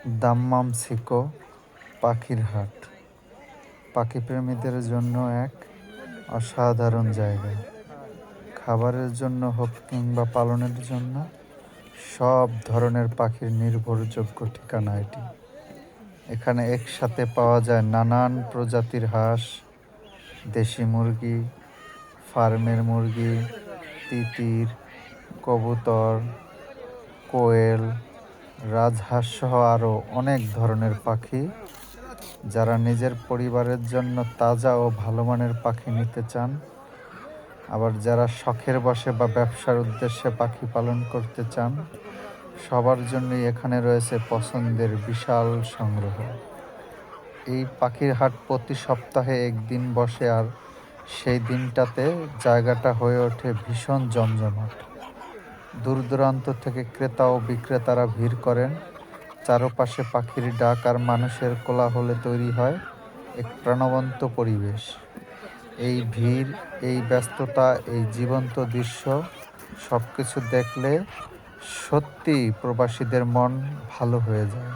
দাম্মাম সিকো পাখির হাট পাখিপ্রেমীদের জন্য এক অসাধারণ জায়গা। খাবারের জন্য হোক কিংবা পালনের জন্য সব ধরনের পাখির নির্ভরযোগ্য ঠিকানা এটি। এখানে একসাথে পাওয়া যায় নানান প্রজাতির হাঁস, দেশি মুরগি, ফার্মের মুরগি, তিতির, কবুতর, কোয়েল, রাজহাঁসসহ আরও অনেক ধরনের পাখি। যারা নিজের পরিবারের জন্য তাজা ও ভালো মানের পাখি নিতে চান, আবার যারা শখের বশে বা ব্যবসার উদ্দেশ্যে পাখি পালন করতে চান, সবার জন্যই এখানে রয়েছে পছন্দের বিশাল সংগ্রহ। এই পাখির হাট প্রতি সপ্তাহে একদিন বসে, আর সেই দিনটাতে জায়গাটা হয়ে ওঠে ভীষণ জমজমাট। দূর দূরান্ত থেকে ক্রেতা ও বিক্রেতারা ভিড় করেন। চারপাশে পাখির ডাক আর মানুষের কোলাহলে তৈরি হয় এক প্রাণবন্ত পরিবেশ। এই ভিড়, এই ব্যস্ততা, এই জীবন্ত দৃশ্য সবকিছু দেখলে সত্যিই প্রবাসীদের মন ভালো হয়ে যায়।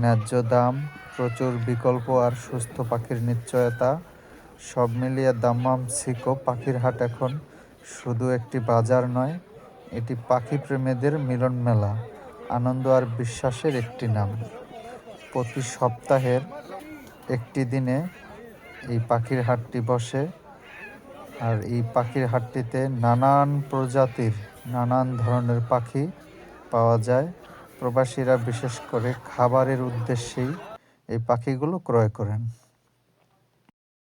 ন্যায্য দাম, প্রচুর বিকল্প আর সুস্থ পাখির নিশ্চয়তা, সব মিলিয়ে দাম্মাম সিকো পাখির হাট এখন শুধু একটি বাজার নয়, এটি পাখি প্রেমীদের মিলন মেলা, আনন্দ আর বিশ্বাসের একটি নাম। প্রতি সপ্তাহের একটি দিনে এই পাখির হাটটি বসে, আর এই পাখির হাটটিতে নানান প্রজাতির, নানান ধরনের পাখি পাওয়া যায়। প্রবাসীরা বিশেষ করে খাবারের উদ্দেশ্যেই এই পাখিগুলো ক্রয় করেন।